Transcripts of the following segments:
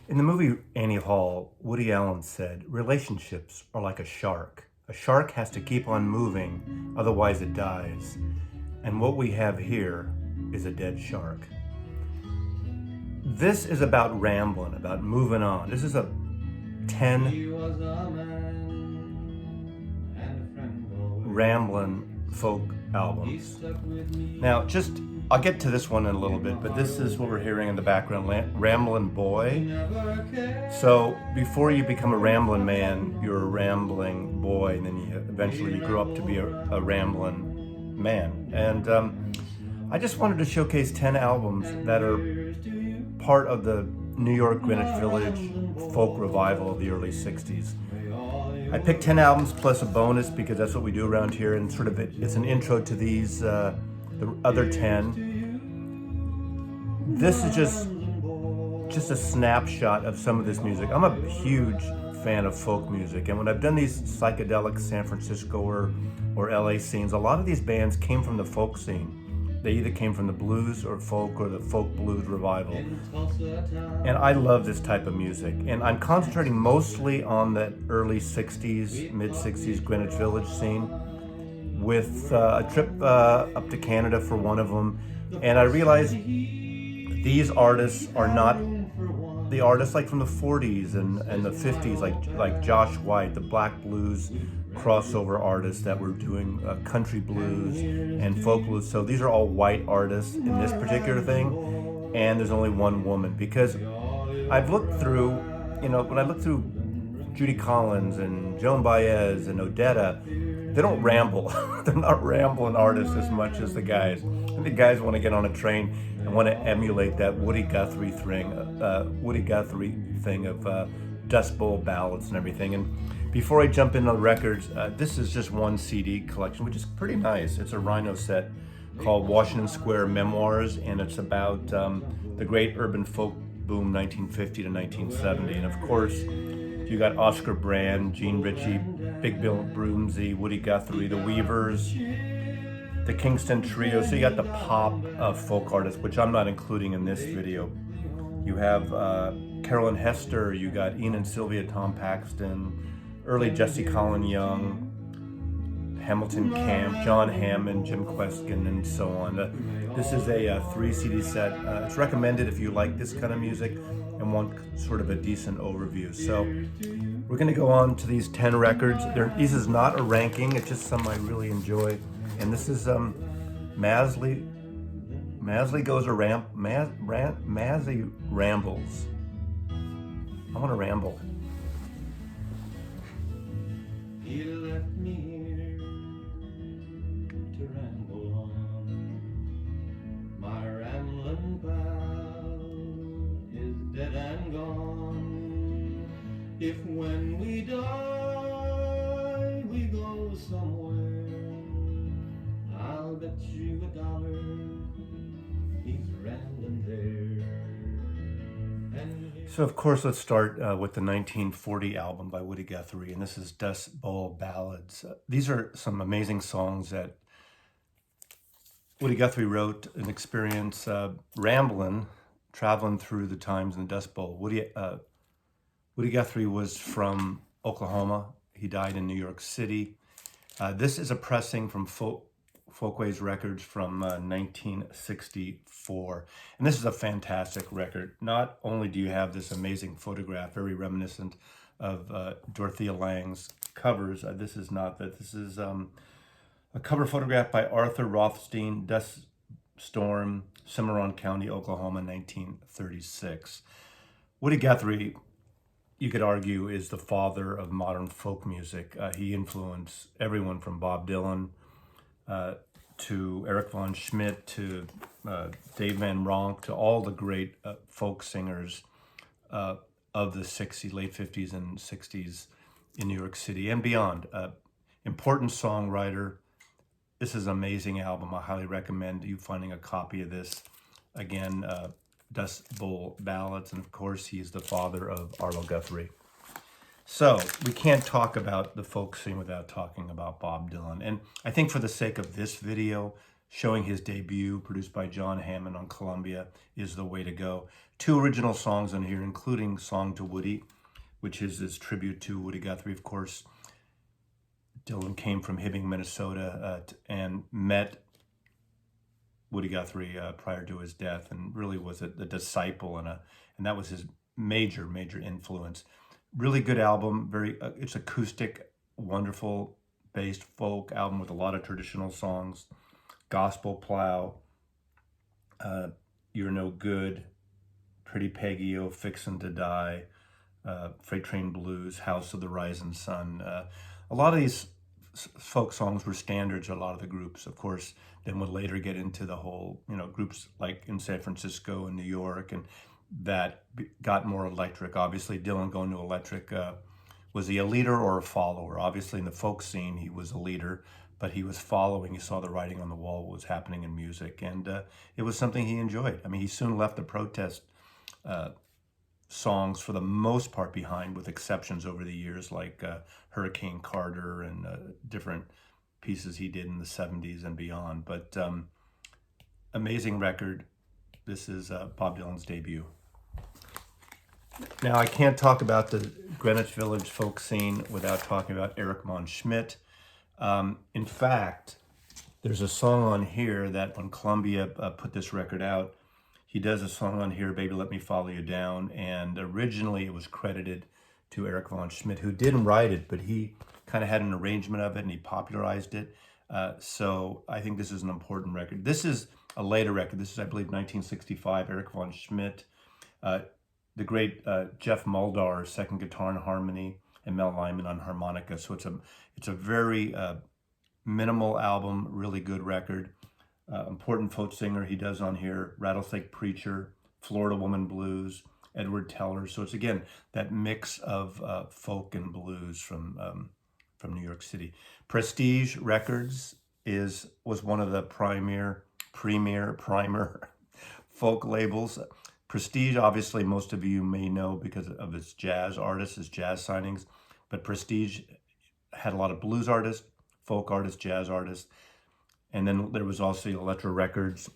In the movie Annie Hall, Woody Allen said, relationships are like a shark. A shark has to keep on moving, otherwise it dies. And what we have here is a dead shark. This is about rambling, about moving on. This is a 10 Ramblin folk albums. Now, I'll get to this one in a little bit, but this is what we're hearing in the background, Ramblin' Boy. So before you become a Ramblin' Man, you're a rambling boy, and then eventually you grow up to be a Ramblin' Man. And I just wanted to showcase 10 albums that are part of the New York Greenwich Village folk revival of the early 60s. I picked 10 albums plus a bonus because that's what we do around here, and sort of it's an intro to these, the other 10. This is just a snapshot of some of this music. I'm a huge fan of folk music, and when I've done these psychedelic San Francisco or LA scenes, a lot of these bands came from the folk scene. They either came from the blues or the folk blues revival. And I love this type of music. And I'm concentrating mostly on that early 60s, mid 60s Greenwich Village scene with a trip up to Canada for one of them. And I realized these artists are not the artists like from the 40s and the 50s, like Josh White, the black blues crossover artists that were doing country blues and folk blues. So these are all white artists in this particular thing, and there's only one woman, because I've looked through, when I look through Judy Collins and Joan Baez and Odetta, they don't ramble. They're not rambling artists as much as the guys. And the guys want to get on a train and want to emulate that Woody Guthrie thing of Dust Bowl ballads and everything. And before I jump into the records, this is just one CD collection, which is pretty nice. It's a Rhino set called Washington Square Memoirs, and it's about the great urban folk boom 1950 to 1970. And of course, you got Oscar Brand, Gene Ritchie, Big Bill Broomsey, Woody Guthrie, the Weavers, the Kingston Trio. So you got the pop folk artists, which I'm not including in this video. You have Carolyn Hester, you got Ian and Sylvia, Tom Paxton, early Jesse Colin Young, Hamilton Camp, John Hammond, Jim Kweskin, and so on. This is a 3 CD set. It's recommended if you like this kind of music and want sort of a decent overview. So we're going to go on to these 10 records. This is not a ranking, it's just some I really enjoy. And this is Mazley goes a Mazzy rambles. I want to ramble. He left me here to ramble on. My rambling pal is dead and gone. If when we die we go somewhere, I'll bet you $1 he's rambling there. So of course, let's start with the 1940 album by Woody Guthrie, and this is Dust Bowl Ballads. These are some amazing songs that Woody Guthrie wrote and experienced traveling through the times in the Dust Bowl. Woody Guthrie was from Oklahoma. He died in New York City. This is a pressing from Folkways Records from 1964. And this is a fantastic record. Not only do you have this amazing photograph, very reminiscent of Dorothea Lange's covers. This is not that. This is a cover photograph by Arthur Rothstein, Dust Storm, Cimarron County, Oklahoma, 1936. Woody Guthrie, you could argue, is the father of modern folk music. He influenced everyone from Bob Dylan to Eric Von Schmidt, to Dave Van Ronk, to all the great folk singers of the late 50s and 60s in New York City and beyond. Important songwriter. This is an amazing album. I highly recommend you finding a copy of this. Again, Dust Bowl Ballads, and of course, he's the father of Arlo Guthrie. So we can't talk about the folk scene without talking about Bob Dylan. And I think for the sake of this video, showing his debut, produced by John Hammond on Columbia, is the way to go. 2 original songs on here, including Song to Woody, which is his tribute to Woody Guthrie. Of course, Dylan came from Hibbing, Minnesota, and met Woody Guthrie prior to his death, and really was a disciple, and that was his major influence. Really good album. It's acoustic, wonderful based folk album with a lot of traditional songs. Gospel Plow, You're No Good, Pretty Peggy, Oh Fixin' to Die, Freight Train Blues, House of the Rising Sun. A lot of these folk songs were standards at a lot of the groups. Of course, then would later get into the whole, groups like in San Francisco and New York, and that got more electric. Obviously, Dylan going to electric, was he a leader or a follower? Obviously, in the folk scene, he was a leader, but he was following. He saw the writing on the wall, what was happening in music, and it was something he enjoyed. I mean, he soon left the protest songs for the most part behind, with exceptions over the years like Hurricane Carter and different pieces he did in the 70s and beyond. But amazing record. This is Bob Dylan's debut. Now, I can't talk about the Greenwich Village folk scene without talking about Eric Mon Schmidt. In fact, there's a song on here that when Columbia put this record out, he does a song on here, Baby Let Me Follow You Down, and originally it was credited to Eric Von Schmidt, who didn't write it, but he kind of had an arrangement of it and he popularized it. So I think this is an important record. This is a later record. This is, I believe, 1965, Eric Von Schmidt. The great Jeff Muldaur, second guitar and harmony, and Mel Lyman on harmonica. So it's a very minimal album, really good record. Important folk singer he does on here, Rattlesnake Preacher, Florida Woman Blues, Edward Teller. So it's, again, that mix of folk and blues from New York City. Prestige Records was one of the premier folk labels. Prestige, obviously, most of you may know because of its jazz artists, its jazz signings, but Prestige had a lot of blues artists, folk artists, jazz artists, and then there was also Elektra Records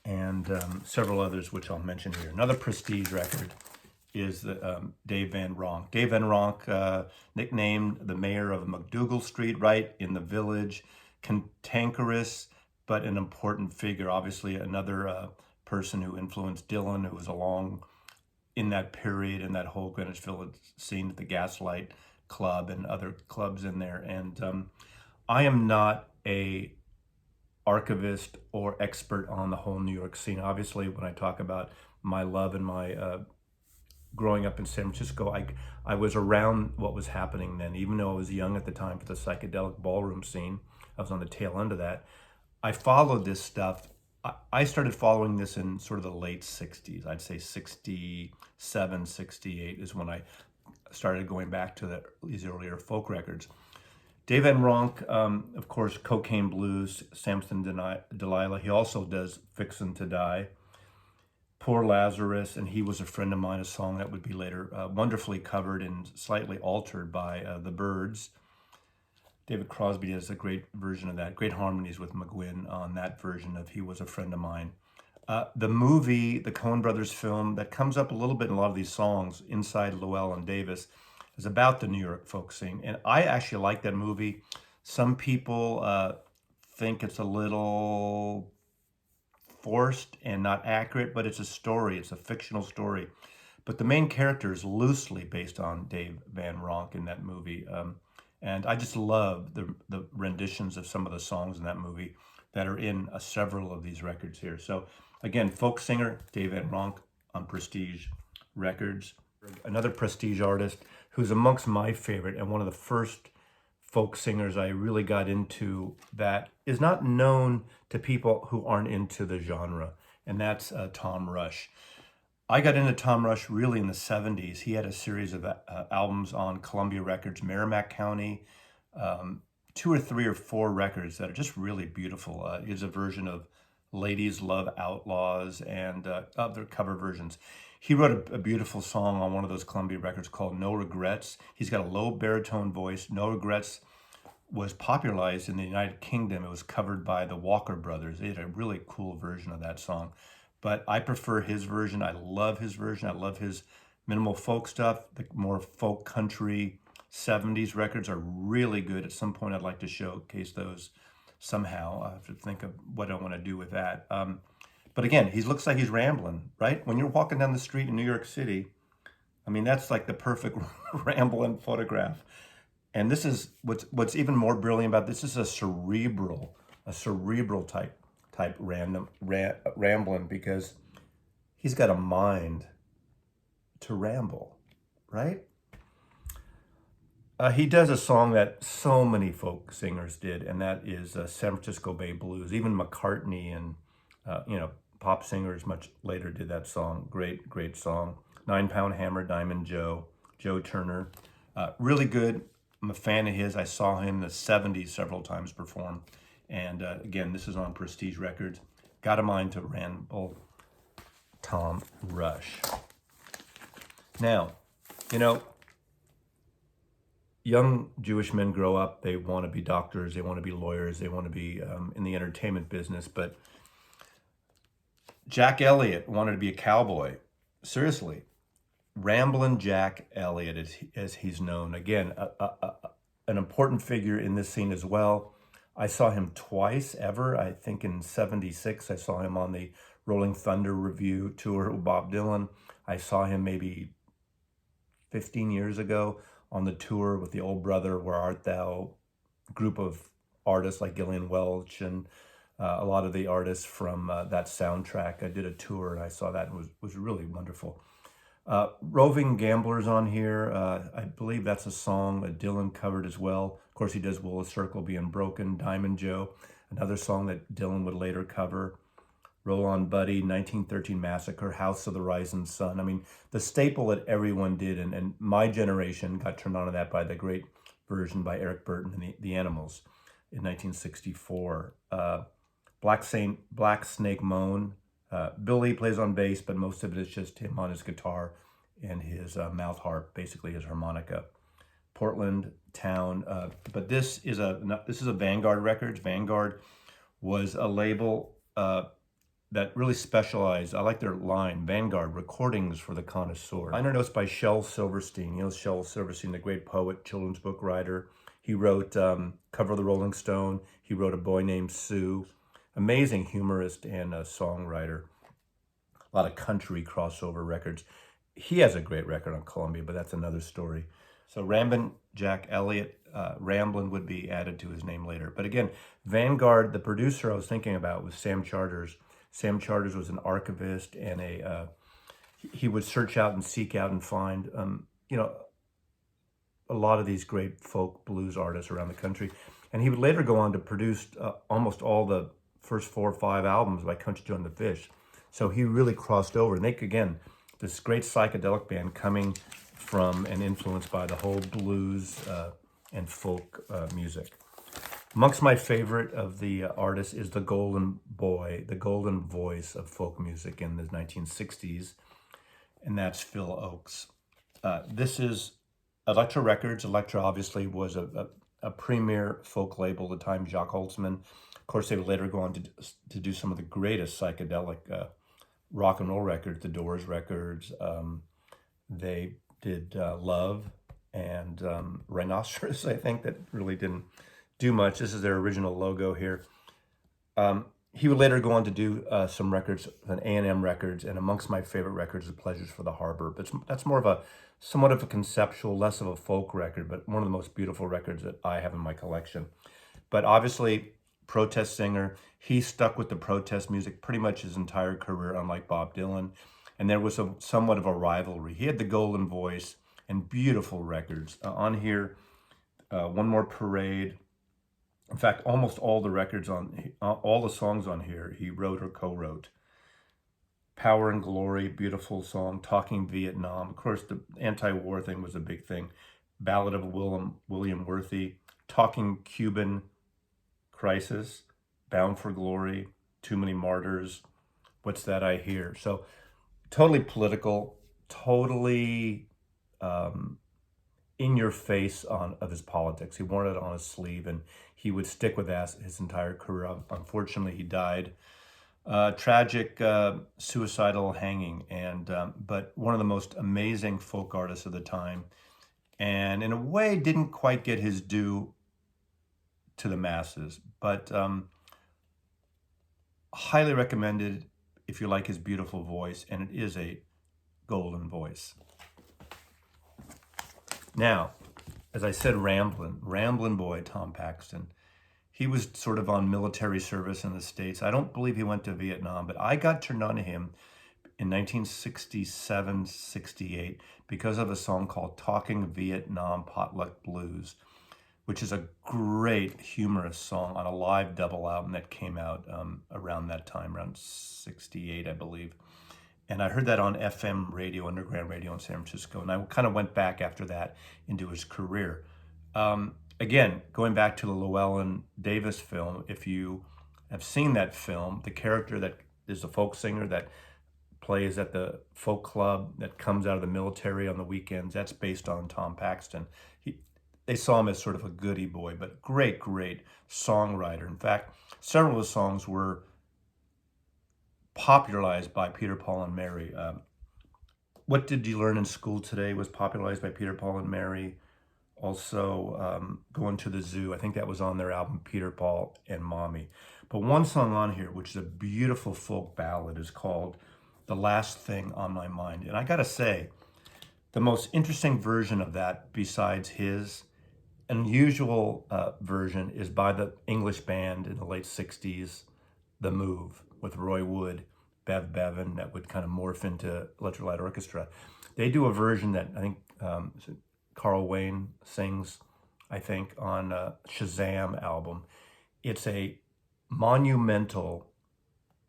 and several others, which I'll mention here. Another Prestige record is Dave Van Ronk. Dave Van Ronk, nicknamed the mayor of MacDougal Street, right in the Village, cantankerous, but an important figure. Obviously, another person who influenced Dylan, who was along in that period, in that whole Greenwich Village scene at the Gaslight Club and other clubs in there. And I am not a archivist or expert on the whole New York scene. Obviously, when I talk about my love and my growing up in San Francisco, I was around what was happening then, even though I was young at the time for the psychedelic ballroom scene. I was on the tail end of that. I followed this stuff. I started following this in sort of the late 60s. I'd say 67, 68 is when I started going back to these earlier folk records. Dave Van Ronk, of course, Cocaine Blues, Samson Delilah. He also does Fixin' to Die, Poor Lazarus, and He Was a Friend of Mine, a song that would be later wonderfully covered and slightly altered by the Byrds. David Crosby does a great version of that, great harmonies with McGuinn on that version of He Was a Friend of Mine. The movie, the Coen Brothers film, that comes up a little bit in a lot of these songs, Inside Llewellyn Davis, is about the New York folk scene. And I actually like that movie. Some people think it's a little forced and not accurate, but it's a story. It's a fictional story. But the main character is loosely based on Dave Van Ronk in that movie. And I just love the renditions of some of the songs in that movie that are in several of these records here. So again, folk singer Dave Van Ronk on Prestige Records. Another Prestige artist who's amongst my favorite and one of the first folk singers I really got into that is not known to people who aren't into the genre, and that's Tom Rush. I got into Tom Rush really in the 70s. He had a series of albums on Columbia Records, Merrimack County, 2 or 3 or 4 records that are just really beautiful. Is a version of Ladies Love Outlaws and other cover versions. He wrote a beautiful song on one of those Columbia records called No Regrets. He's got a low baritone voice. No Regrets was popularized in the United Kingdom. It was covered by the Walker Brothers. They had a really cool version of that song. But I prefer his version. I love his version. I love his minimal folk stuff. The more folk country 70s records are really good. At some point, I'd like to showcase those somehow. I have to think of what I want to do with that. But again, he looks like he's rambling, right? When you're walking down the street in New York City, I mean, that's like the perfect Ramblin photograph. And this is what's even more brilliant about this is a cerebral type Ramblin, because he's got a mind to ramble, right? He does a song that so many folk singers did, and that is San Francisco Bay Blues. Even McCartney and pop singers much later did that song. Great song. 9-Pound Hammer, Diamond Joe, Joe Turner. Really good. I'm a fan of his. I saw him in the 70s several times perform. And again, this is on Prestige Records. Got a mind to ramble, Tom Rush. Now, young Jewish men grow up, they want to be doctors, they want to be lawyers, they want to be in the entertainment business. But Jack Elliott wanted to be a cowboy. Seriously. Ramblin' Jack Elliott, as he's known. Again, an important figure in this scene as well. I saw him twice ever. I think in 76, I saw him on the Rolling Thunder Review tour with Bob Dylan. I saw him maybe 15 years ago on the tour with the Old Brother, Where Art Thou? Group of artists like Gillian Welch and a lot of the artists from that soundtrack. I did a tour and I saw that and was really wonderful. Roving Gambler's on here. I believe that's a song that Dylan covered as well. Of course, he does Will a Circle Be Unbroken, Diamond Joe, another song that Dylan would later cover. Roll On Buddy, 1913 Massacre, House of the Rising Sun. I mean, the staple that everyone did, and my generation got turned on to that by the great version by Eric Burton and the Animals in 1964. Black Snake Moan. Billy plays on bass, but most of it is just him on his guitar and his mouth harp, basically his harmonica. Portland Town, but this is a Vanguard Records. Vanguard was a label that really specialized. I like their line, Vanguard Recordings for the Connoisseur. Liner notes by Shel Silverstein. Shel Silverstein, the great poet, children's book writer. He wrote Cover of the Rolling Stone. He wrote A Boy Named Sue. Amazing humorist and a songwriter. A lot of country crossover records. He has a great record on Columbia, but that's another story. So Ramblin' Jack Elliott, Ramblin' would be added to his name later. But again, Vanguard, the producer I was thinking about was Sam Charters. Sam Charters was an archivist and he would search out and seek out and find, a lot of these great folk blues artists around the country. And he would later go on to produce almost all the first 4 or 5 albums by Country Joe and the Fish. So he really crossed over. And this great psychedelic band coming from and influenced by the whole blues and folk music. Amongst my favorite of the artists is the golden boy, the golden voice of folk music in the 1960s, and that's Phil Ochs. This is Elektra Records. Elektra obviously was a premier folk label at the time, Jacques Holtzman. Of course, they would later go on to do some of the greatest psychedelic rock and roll records, the Doors records. They did Love and Rhinoceros, I think, that really didn't do much. This is their original logo here. He would later go on to do some records, an A&M Records, and amongst my favorite records is Pleasures for the Harbor. But that's more of somewhat of a conceptual, less of a folk record, but one of the most beautiful records that I have in my collection. But obviously, protest singer, he stuck with the protest music pretty much his entire career, unlike Bob Dylan. And there was somewhat of a rivalry. He had the golden voice and beautiful records. On here, One More Parade. In fact, almost all the songs on here, he wrote or co-wrote. Power and Glory, beautiful song. Talking Vietnam. Of course, the anti-war thing was a big thing. Ballad of William Worthy. Talking Cuban Crisis. Bound for Glory. Too Many Martyrs. What's That I Hear? So totally political, totally in your face of his politics. He wore it on his sleeve, and he would stick with that his entire career. Unfortunately, he died. Tragic suicidal hanging, and but one of the most amazing folk artists of the time, and in a way didn't quite get his due to the masses, but highly recommended if you like his beautiful voice, and it is a golden voice. Now, as I said, Ramblin' boy, Tom Paxton. He was sort of on military service in the States. I don't believe he went to Vietnam, but I got turned on to him in 1967, 68 because of a song called Talking Vietnam Potluck Blues, which is a great humorous song on a live double album that came out around that time, around 68, I believe. And I heard that on FM radio, underground radio in San Francisco. And I kind of went back after that into his career. Again, going back to the Llewellyn Davis film, if you have seen that film, the character that is the folk singer that plays at the folk club that comes out of the military on the weekends, that's based on Tom Paxton. They saw him as sort of a goody boy, but great songwriter. In fact, several of the songs were popularized by Peter, Paul, and Mary. What Did You Learn in School Today was popularized by Peter, Paul, and Mary. Also, Going to the Zoo, I think that was on their album Peter, Paul, and Mommy. But one song on here, which is a beautiful folk ballad, is called The Last Thing on My Mind. And I gotta say, the most interesting version of that, besides his unusual version, is by the English band in the late 60s, The Move, with Roy Wood, Bev Bevan, that would kind of morph into Electric Light Orchestra. They do a version that I think Carl Wayne sings, I think, on Shazam album. It's a monumental,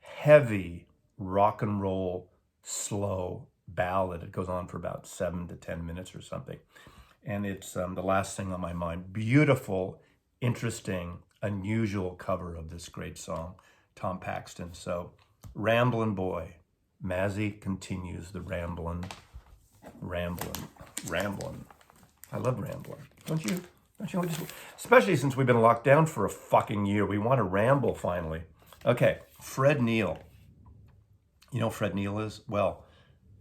heavy rock and roll, slow ballad. It goes on for about 7 to 10 minutes or something. And it's The Last Thing on My Mind. Beautiful, interesting, unusual cover of this great song, Tom Paxton. So, Ramblin' Boy. Mazzy continues the ramblin'. I love rambling. Don't you? Especially since we've been locked down for a fucking year. We want to ramble finally. Okay, Fred Neal. You know who Fred Neal is? Well,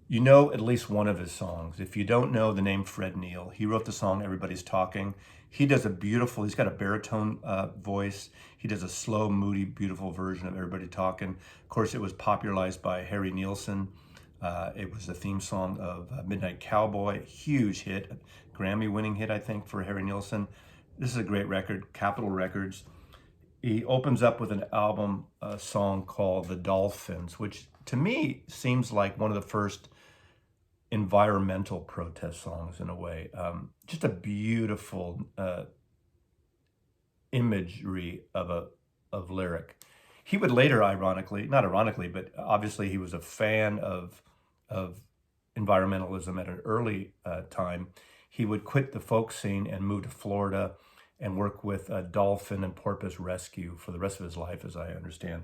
you know at least one of his songs. If you don't know the name Fred Neal, he wrote the song Everybody's Talking. He does he's got a baritone voice. He does a slow, moody, beautiful version of Everybody Talking. Of course, it was popularized by Harry Nilsson. It was the theme song of Midnight Cowboy, huge hit, Grammy-winning hit, I think, for Harry Nilsson. This is a great record, Capitol Records. He opens up with an album, a song called The Dolphins, which to me seems like one of the first environmental protest songs in a way. Just a beautiful imagery of lyric. He would later, not ironically, but obviously he was a fan of environmentalism at an early time. He would quit the folk scene and move to Florida and work with Dolphin and Porpoise Rescue for the rest of his life, as I understand.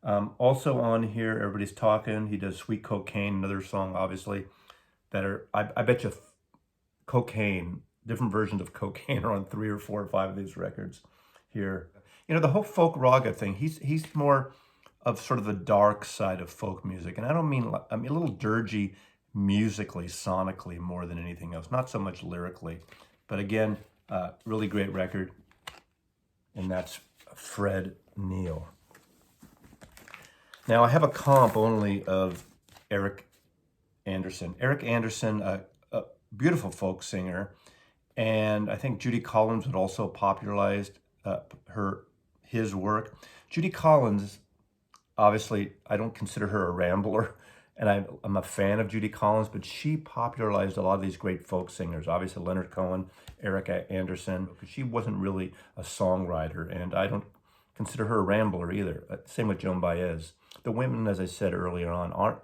Also on here, Everybody's Talking. He does Sweet Cocaine, another song, obviously, that are, I bet you cocaine, different versions of cocaine are on 3 or 4 or 5 of these records here. You know, the whole folk raga thing, he's more of sort of the dark side of folk music. And I don't mean, a little dirgy musically, sonically, more than anything else. Not so much lyrically. But again, really great record. And that's Fred Neal. Now, I have a comp only of Eric Anderson. Eric Anderson, a beautiful folk singer. And I think Judy Collins had also popularized his work. Judy Collins, obviously, I don't consider her a rambler, and I'm a fan of Judy Collins, but she popularized a lot of these great folk singers. Obviously, Leonard Cohen, Eric Anderson, because she wasn't really a songwriter, and I don't consider her a rambler either. Same with Joan Baez. The women, as I said earlier on, aren't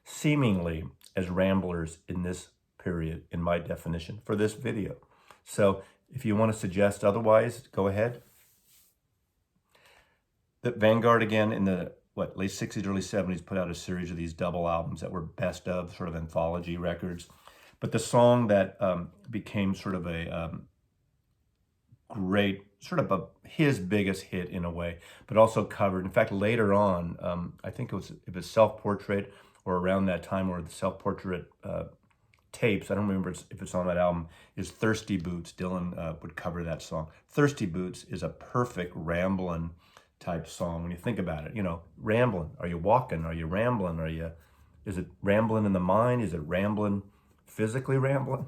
seemingly as ramblers in this period, in my definition, for this video. So if you want to suggest otherwise, go ahead. The Vanguard, again, in the late 60s, early 70s, put out a series of these double albums that were best of, sort of anthology records. But the song that became sort of a great, sort of his biggest hit in a way, but also covered. In fact, later on, I think it was Self-Portrait or around that time, or the Self-Portrait tapes, I don't remember if it's on that album, is Thirsty Boots. Dylan would cover that song. Thirsty Boots is a perfect Ramblin' type song when you think about it. You know, Ramblin'. Are you walking? Are you rambling? Is it rambling in the mind? Is it rambling, physically rambling?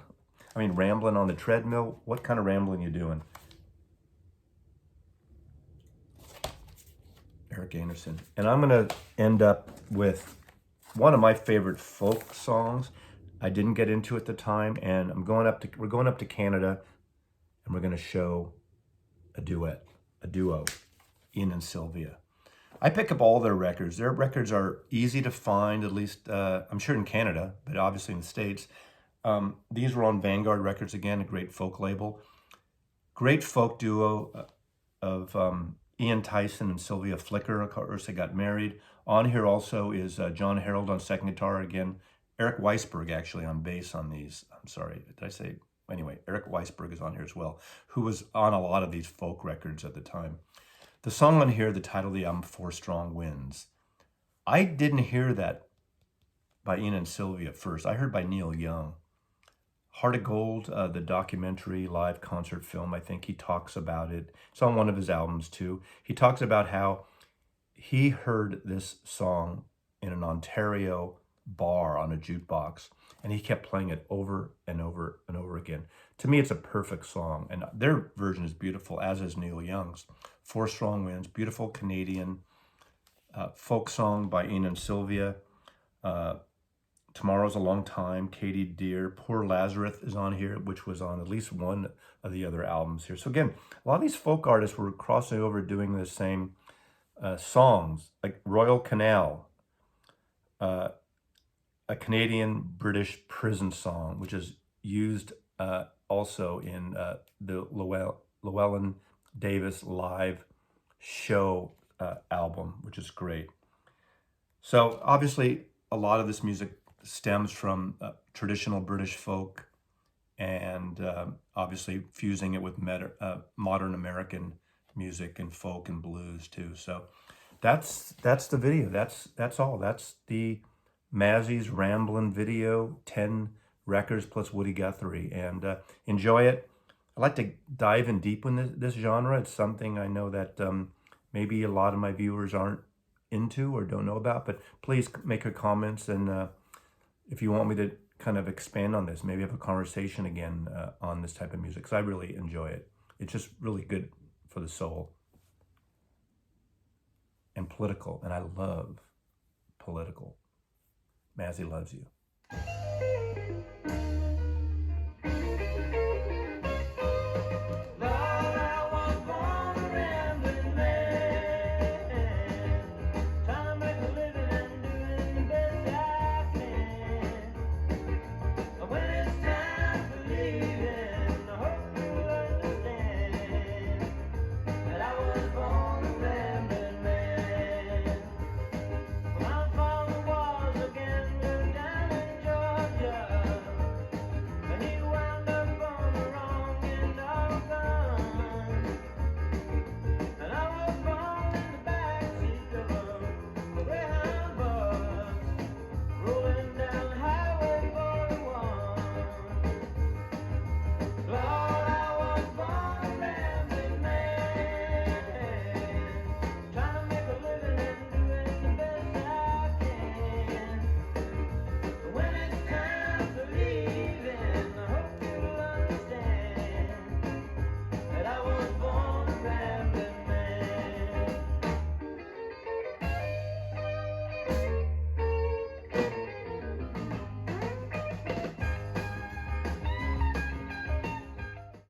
I mean, rambling on the treadmill? What kind of rambling you doing? Eric Anderson. And I'm going to end up with one of my favorite folk songs. I didn't get into at the time, and we're going up to Canada, and we're going to show a duo, Ian and Sylvia. I pick up all their records. Their records are easy to find, at least I'm sure in Canada, but obviously in the States. These were on Vanguard Records again, a great folk label. Great folk duo of Ian Tyson and Sylvia Flicker. Of course, they got married. On here also is John Harold on second guitar again. Eric Weisberg actually on bass on these. I'm sorry, did I say? Anyway, Eric Weisberg is on here as well, who was on a lot of these folk records at the time. The song on here, the title of the album, Four Strong Winds. I didn't hear that by Ian and Sylvia first. I heard by Neal Young. Heart of Gold, the documentary live concert film, I think he talks about it. It's on one of his albums too. He talks about how he heard this song in an Ontario bar on a jukebox, and he kept playing it over and over and over again. To me, it's a perfect song, and their version is beautiful, as is Neal Young's. Four Strong Winds, beautiful Canadian folk song by Ian and Sylvia. Tomorrow's a Long Time, Katie Deer, Poor Lazarus is on here, which was on at least one of the other albums here. So again, a lot of these folk artists were crossing over doing the same songs, like Royal Canal, a Canadian-British prison song, which is used also in the Llewellyn Davis live show album, which is great. So obviously, a lot of this music stems from traditional British folk, and obviously fusing it with modern American music and folk and blues too. So that's the video. That's all. That's the Mazzy's Ramblin' video, 10 records plus Woody Guthrie, and enjoy it. I like to dive in deep in this genre. It's something I know that maybe a lot of my viewers aren't into or don't know about, but please make your comments, and if you want me to kind of expand on this, maybe have a conversation again on this type of music, because I really enjoy it. It's just really good for the soul and political, and I love political. Mazzy loves you.